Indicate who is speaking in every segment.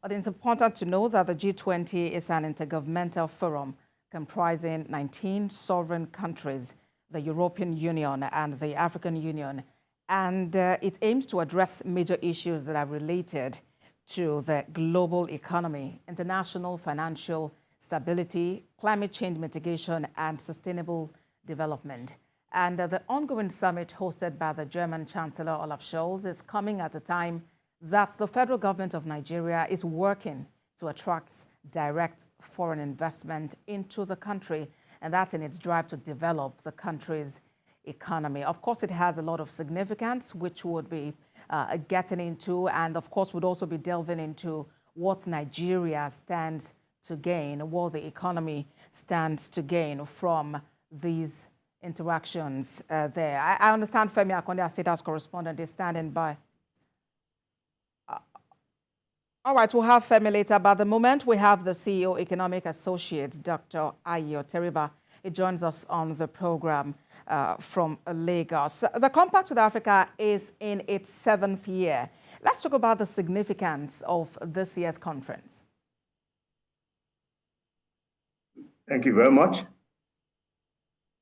Speaker 1: But it's important to know that the G20 is an intergovernmental forum comprising 19 sovereign countries, the European Union and the African Union. And it aims to address major issues that are related to the global economy, international financial stability, climate change mitigation, and sustainable development. And the ongoing summit hosted by the German Chancellor Olaf Scholz is coming at a time that the federal government of Nigeria is working to attract direct foreign investment into the country, and that's in its drive to develop the country's economy. Of course, it has a lot of significance, which would be getting into, and of course would also be delving into what Nigeria stands to gain, what the economy stands to gain from these interactions there. I understand Femi Akonde, our State House correspondent, is standing by. All right, we'll have Femi later, but at the moment we have the CEO Economic Associate, Dr. Ayo Teriba. He joins us on the program from Lagos. The Compact with Africa is in its 7th year. Let's talk about the significance of this year's conference.
Speaker 2: Thank you very much.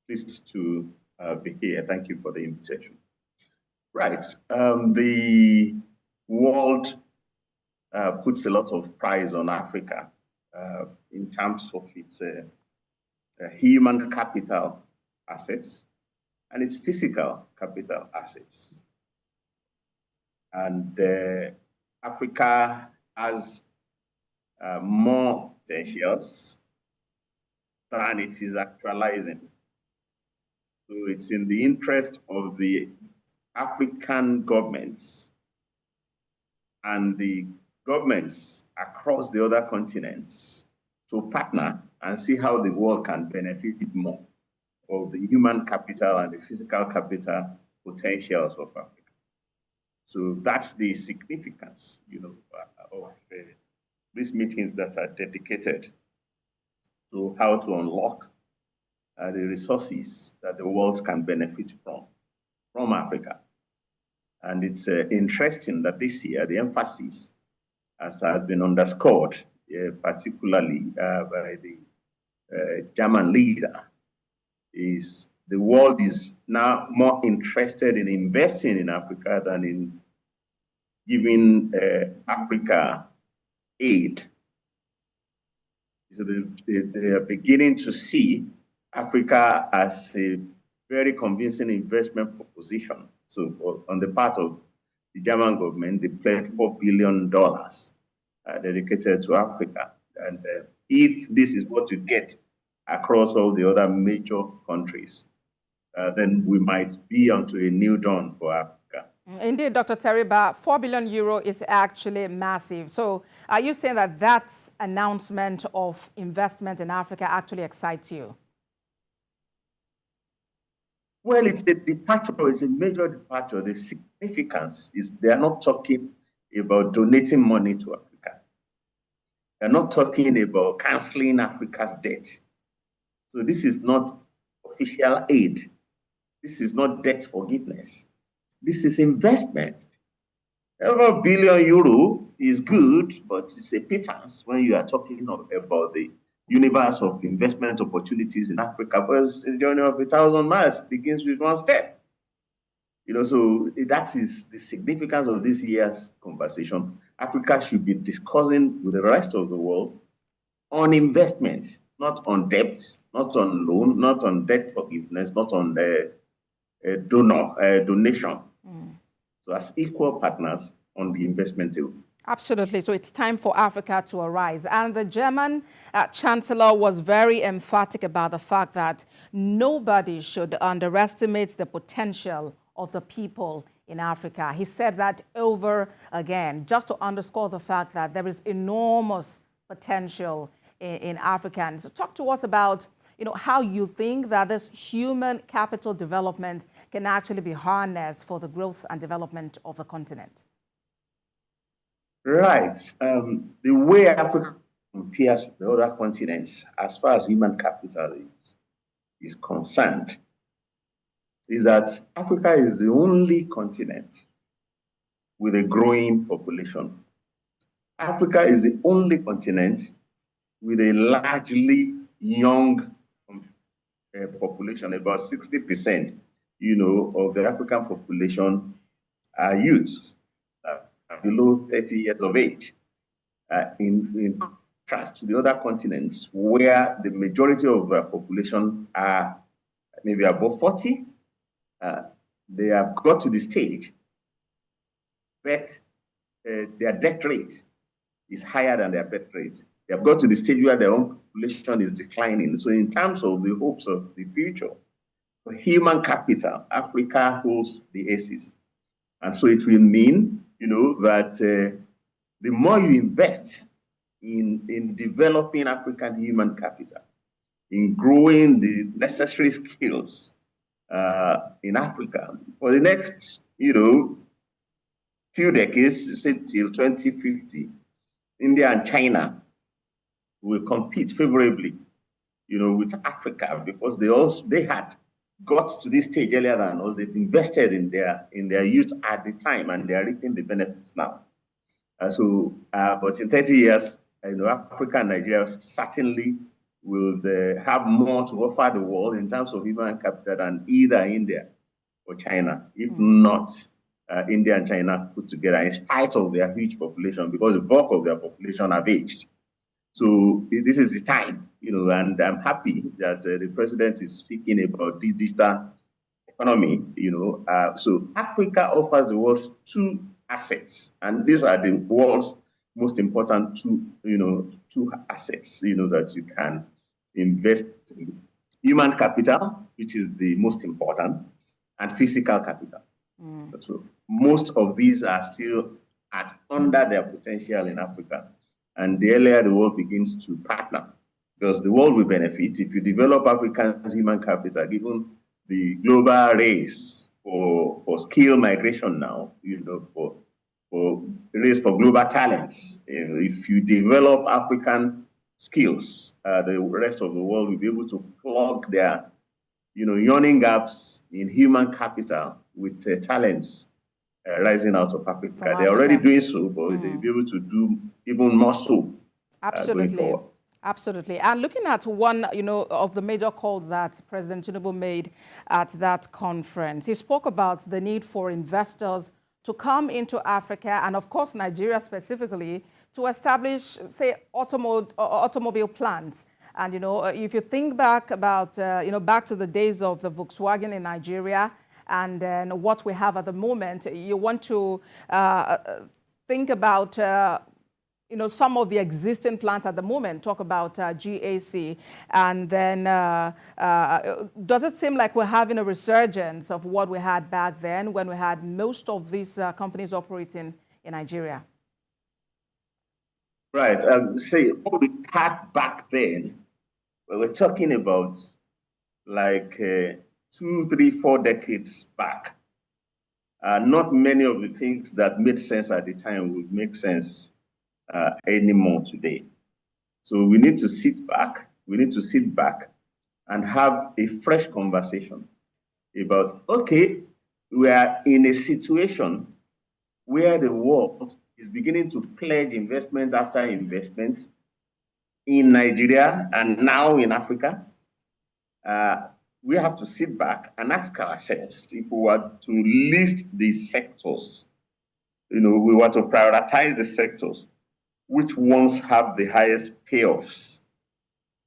Speaker 2: Pleased to be here. Thank you for the invitation. Right. The world puts a lot of prize on Africa in terms of its human capital assets and its physical capital assets. And Africa has more potentials than it is actualizing. So it's in the interest of the African governments and the governments across the other continents to partner and see how the world can benefit more of the human capital and the physical capital potentials of Africa. So that's the significance, of these meetings that are dedicated to how to unlock the resources that the world can benefit from Africa. And it's interesting that this year the emphasis, as has been underscored, particularly by the German leader, is the world is now more interested in investing in Africa than in giving Africa aid. So they are beginning to see Africa as a very convincing investment proposition. So on the part of the German government, they pledged $4 billion dedicated to Africa. And if this is what you get across all the other major countries, then we might be onto a new dawn for Africa.
Speaker 1: Indeed, Dr. Teriba, €4 billion is actually massive. So are you saying that that announcement of investment in Africa actually excites you?
Speaker 2: Well, it's a departure, it's a major departure. The significance is they are not talking about donating money to Africa. They're not talking about canceling Africa's debt. So this is not official aid. This is not debt forgiveness. This is investment. Every €1 billion is good, but it's a pittance when you are talking about the universe of investment opportunities in Africa, because the journey of 1,000 miles begins with one step. So that is the significance of this year's conversation. Africa should be discussing with the rest of the world on investment, not on debt, not on loan, not on debt forgiveness, not on the donation. So as equal partners on the investment table.
Speaker 1: Absolutely. So it's time for Africa to arise. And the German Chancellor was very emphatic about the fact that nobody should underestimate the potential of the people in Africa. He said that over again, just to underscore the fact that there is enormous potential in Africans. So talk to us about how you think that this human capital development can actually be harnessed for the growth and development of the continent.
Speaker 2: Right. The way Africa compares with the other continents as far as human capital is concerned is that Africa is the only continent with a growing population Africa is the only continent with a largely young population. About 60%, of the African population are youth below 30 years of age. In contrast to the other continents, where the majority of the population are maybe above 40, they have got to the stage where their death rate is higher than their birth rate. They have got to the stage where their own population is declining. So in terms of the hopes of the future, for human capital, Africa holds the aces. And so it will mean, that the more you invest in developing African human capital, in growing the necessary skills in Africa for the next, few decades, say till 2050, India and China will compete favorably, with Africa, because they had got to this stage earlier than us. They've invested in their youth at the time, and they are reaping the benefits now. But in 30 years, Africa and Nigeria certainly will have more to offer the world in terms of human capital than either India or China, if not India and China put together, in spite of their huge population, because the bulk of their population have aged. So this is the time, and I'm happy that the president is speaking about this digital economy, So Africa offers the world two assets, and these are the world's most important two assets, that you can invest in: human capital, which is the most important, and physical capital. So most of these are still under their potential in Africa. And the earlier the world begins to partner, because the world will benefit if you develop African human capital, given the global race for skill migration now, for race for global talents. If you develop African skills, the rest of the world will be able to plug their, yawning gaps in human capital with talents rising out of Africa. They're already doing so, but they'll be able to do even more so.
Speaker 1: Absolutely. Absolutely. And looking at one, of the major calls that President Tinubu made at that conference, he spoke about the need for investors to come into Africa, and of course Nigeria specifically, to establish, say, automobile plants. And, if you think back about, back to the days of the Volkswagen in Nigeria, and then what we have at the moment, you want to think about, some of the existing plants at the moment, talk about GAC. And then does it seem like we're having a resurgence of what we had back then, when we had most of these companies operating in Nigeria?
Speaker 2: Right. What we had back then, we're talking about like 2, 3, 4 decades back. Not many of the things that made sense at the time would make sense anymore today. So we need to sit back. We need to sit back and have a fresh conversation about, okay, we are in a situation where the world is beginning to pledge investment after investment in Nigeria and now in Africa. We have to sit back and ask ourselves, if we were to list these sectors, we were to prioritize the sectors, which ones have the highest payoffs.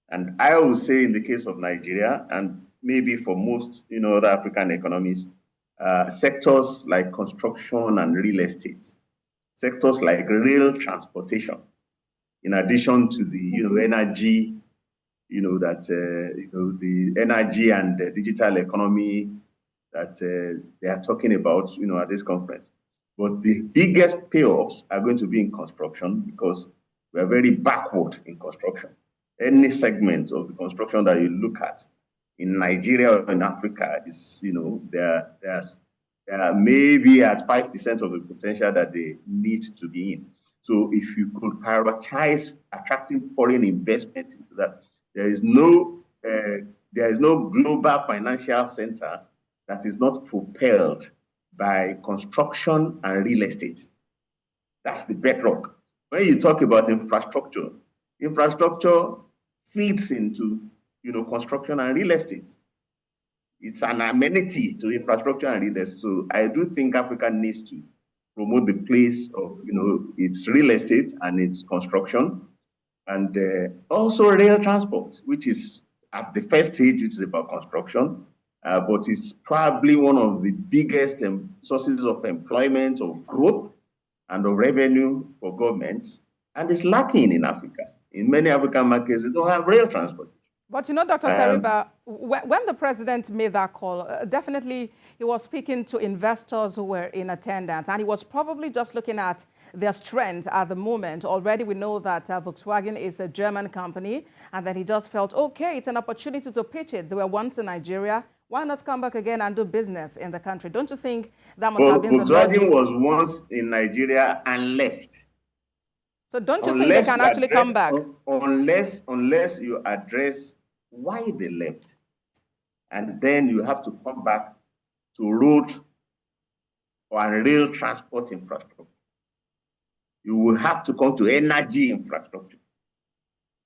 Speaker 2: And I would say in the case of Nigeria, and maybe for most other African economies, sectors like construction and real estate, sectors like rail transportation, in addition to the energy, the energy and the digital economy that they are talking about, at this conference. But the biggest payoffs are going to be in construction, because we are very backward in construction. Any segment of the construction that you look at in Nigeria or in Africa is, they're maybe at 5% of the potential that they need to be in. So if you could prioritize attracting foreign investment into that, there is no global financial center that is not propelled by construction and real estate. That's the bedrock. when you talk about infrastructure, infrastructure feeds into, construction and real estate. It's an amenity to infrastructure and real estate. So I do think Africa needs to promote the place of, its real estate and its construction, and also rail transport, which is at the first stage, which is about construction, but it's probably one of the biggest sources of employment, of growth, and of revenue for governments, and it's lacking in Africa. In many African markets, they don't have rail transport.
Speaker 1: But Dr. Teriba, when the president made that call, definitely he was speaking to investors who were in attendance, and he was probably just looking at their strength at the moment. Already we know that Volkswagen is a German company, and that he just felt, okay, it's an opportunity to pitch it. They were once in Nigeria. Why not come back again and do business in the country? Don't you think that must have been the logic?
Speaker 2: Volkswagen was once in Nigeria and left.
Speaker 1: So don't you think they can actually come back?
Speaker 2: Unless you address why they left. And then you have to come back to road or rail transport infrastructure. You will have to come to energy infrastructure.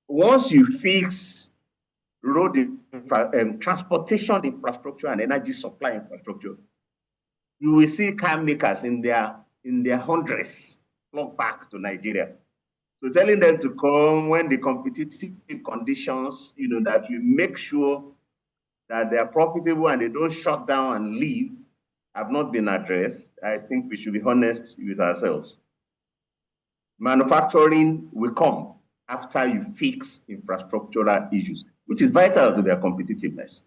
Speaker 2: Once you fix road transportation infrastructure and energy supply infrastructure, you will see car makers in their hundreds flock back to Nigeria. So telling them to come when the competitive conditions, that we make sure that they are profitable and they don't shut down and leave, have not been addressed. I think we should be honest with ourselves. Manufacturing will come after you fix infrastructural issues, which is vital to their competitiveness.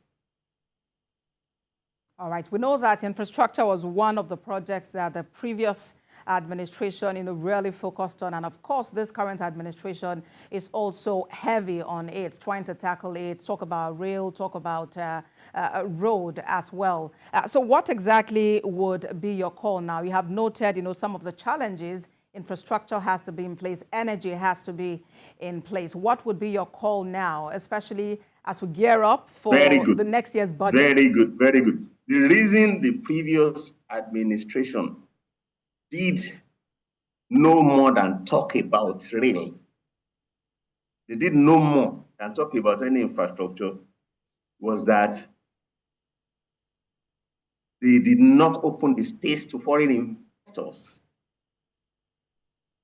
Speaker 1: All right. We know that infrastructure was one of the projects that the previous administration really focused on. And of course, this current administration is also heavy on it, trying to tackle it, talk about rail, talk about road as well. So what exactly would be your call now? You have noted, some of the challenges. Infrastructure has to be in place. Energy has to be in place. What would be your call now, especially as we gear up for the next year's budget?
Speaker 2: Very good, very good. The reason the previous administration did no more than talk about rail, they did no more than talk about any infrastructure, was that they did not open the space to foreign investors.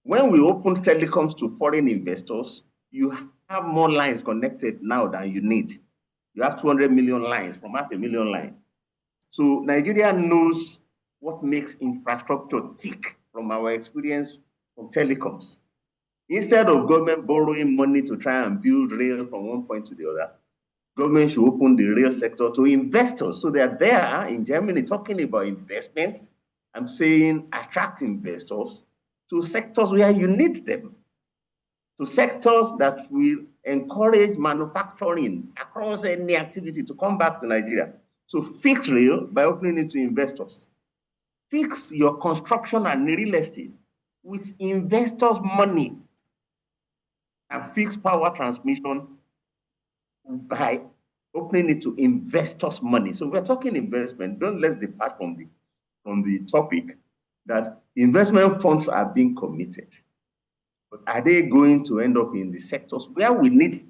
Speaker 2: When we opened telecoms to foreign investors, you have more lines connected now than you need. You have 200 million lines from 500,000 lines. So Nigeria knows what makes infrastructure tick from our experience from telecoms. Instead of government borrowing money to try and build rail from one point to the other, government should open the rail sector to investors. So they are there in Germany talking about investment. I'm saying attract investors to sectors where you need them, to sectors that will encourage manufacturing across any activity to come back to Nigeria. So fix rail by opening it to investors. Fix your construction and real estate with investors' money, and fix power transmission by opening it to investors' money. So we're talking investment. Don't let's depart from the topic that investment funds are being committed. But are they going to end up in the sectors where we need it?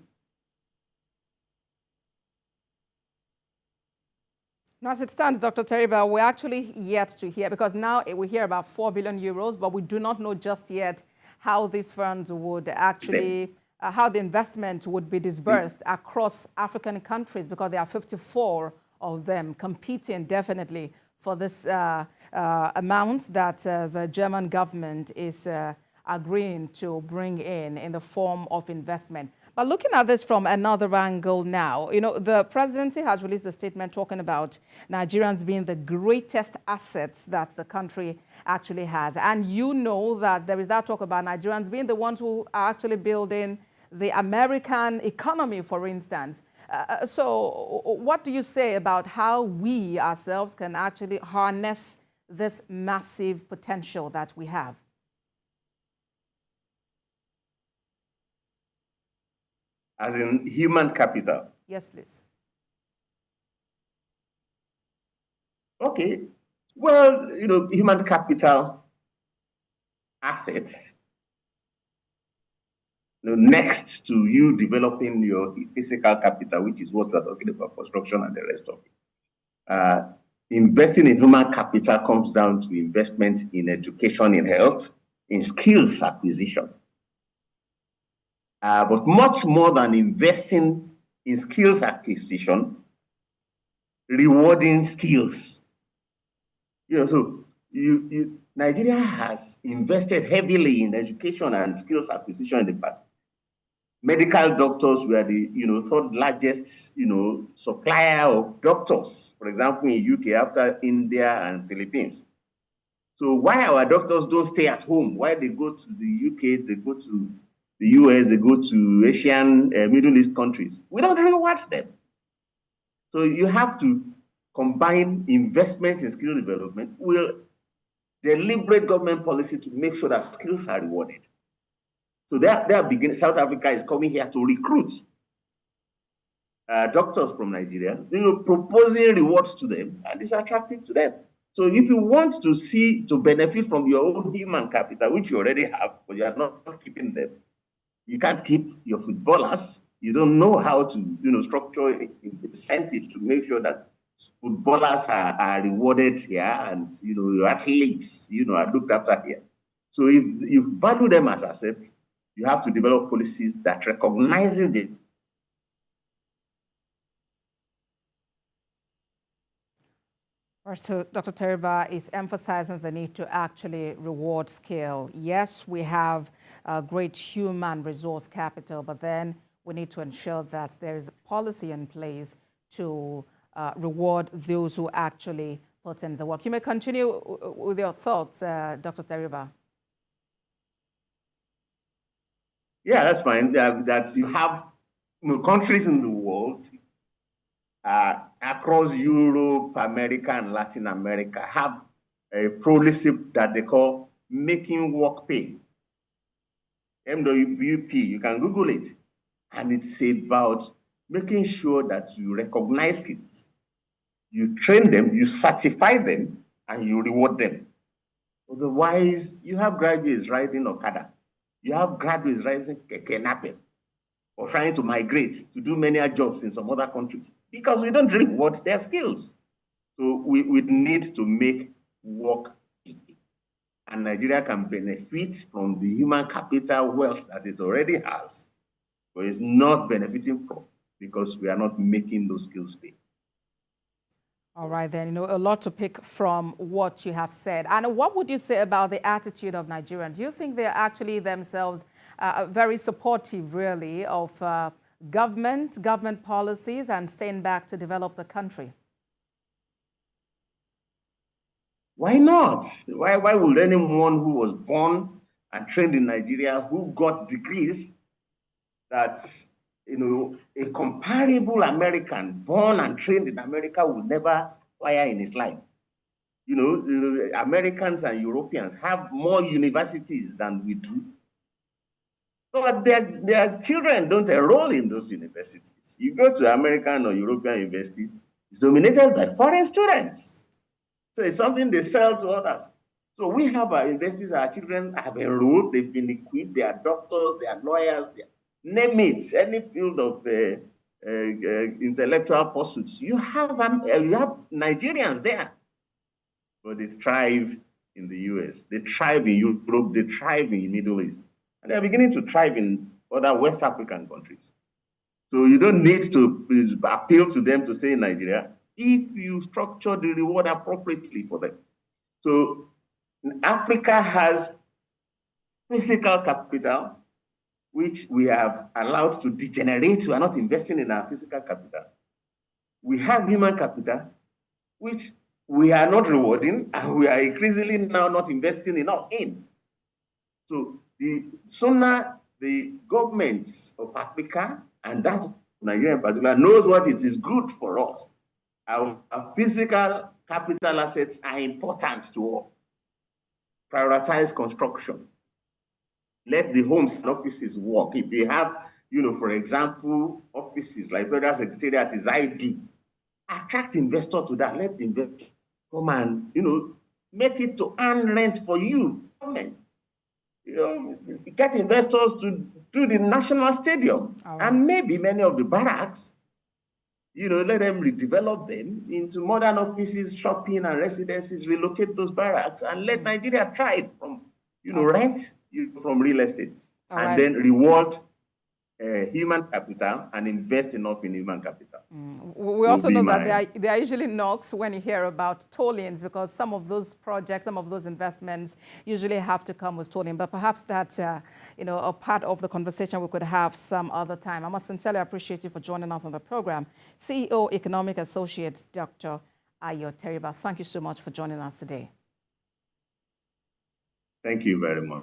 Speaker 1: Now, as it stands, Dr. Teriba, we're actually yet to hear, because now we hear about 4 billion euros, but we do not know just yet how these funds would actually, how the investment would be disbursed across African countries, because there are 54 of them competing definitely for this amount that the German government is agreeing to bring in the form of investment. But looking at this from another angle now, the presidency has released a statement talking about Nigerians being the greatest assets that the country actually has. And that there is that talk about Nigerians being the ones who are actually building the American economy, for instance. So what do you say about how we ourselves can actually harness this massive potential that we have?
Speaker 2: As in human capital?
Speaker 1: Yes, please.
Speaker 2: Okay. Well, human capital assets next to you developing your physical capital, which is what we're talking about, construction and the rest of it. Investing in human capital comes down to investment in education, in health, in skills acquisition. But much more than investing in skills acquisition, rewarding skills. So Nigeria has invested heavily in education and skills acquisition in the past. Medical doctors were the third largest supplier of doctors, for example, in UK after India and Philippines. So why our doctors don't stay at home? Why they go to the UK, they go to the US, they go to Asian, Middle East countries? We don't reward them. So you have to combine investment in skill development with deliberate government policy to make sure that skills are rewarded. So they are beginning. South Africa is coming here to recruit doctors from Nigeria, proposing rewards to them, and it's attractive to them. So if you want to benefit from your own human capital, which you already have, but you are not keeping them, you can't keep your footballers. You don't know how to structure incentives to make sure that footballers are rewarded here, and your athletes are looked after here. So if you value them as assets, you have to develop policies that recognizes the
Speaker 1: So Dr. Teriba is emphasizing the need to actually reward skill. Yes, we have great human resource capital, but then we need to ensure that there is a policy in place to reward those who actually put in the work. You may continue with your thoughts, Dr. Teriba.
Speaker 2: Yeah, that's fine. That you have countries in the world across Europe, America, and Latin America have a policy that they call making work pay. MWP, you can Google it. And it's about making sure that you recognize kids, you train them, you certify them, and you reward them. Otherwise, you have graduates riding Okada. You have graduates riding Keke Napep, or trying to migrate to do many jobs in some other countries because we don't reward their skills. So we need to make work easy. And Nigeria can benefit from the human capital wealth that it already has, but it's not benefiting from because we are not making those skills pay.
Speaker 1: All right, then, a lot to pick from what you have said. And what would you say about the attitude of Nigerians? Do you think they're actually themselves very supportive, really, of government policies and staying back to develop the country?
Speaker 2: Why not? Why would anyone who was born and trained in Nigeria, who got degrees that a comparable American born and trained in America would never acquire in his life? Americans and Europeans have more universities than we do, but their children don't enroll in those universities. You go to American or European universities, it's dominated by foreign students. So it's something they sell to others. So we have our universities, our children have enrolled, they've been equipped, they are doctors, they are lawyers, name it, any field of intellectual pursuits. You have Nigerians there, but they thrive in the US, they thrive in Europe, they thrive in the Middle East, and they're beginning to thrive in other West African countries. So you don't need to appeal to them to stay in Nigeria if you structure the reward appropriately for them. So Africa has physical capital, which we have allowed to degenerate. We are not investing in our physical capital. We have human capital, which we are not rewarding, and we are increasingly now not investing enough in. So the sooner the governments of Africa, and that of Nigeria in particular, knows what it is good for us, our physical capital assets are important to all. Prioritize construction. Let the homes and offices work. If they have, for example, offices like Federal Secretariat is ID, attract investors to that. Let the investors come and, make it to earn rent for you, government. Get investors to to the national stadium.
Speaker 1: Right.
Speaker 2: And maybe many of the barracks, let them redevelop them into modern offices, shopping and residences, relocate those barracks and let Nigeria try it from, rent from real estate. And then reward human capital and invest enough in human capital.
Speaker 1: We also know that there are usually knocks when you hear about tollings, because some of those projects, some of those investments usually have to come with tolling. But perhaps that's a part of the conversation we could have some other time. I must sincerely appreciate you for joining us on the program. CEO Economic Associate Dr. Ayo Teriba, thank you so much for joining us today.
Speaker 2: Thank you very much.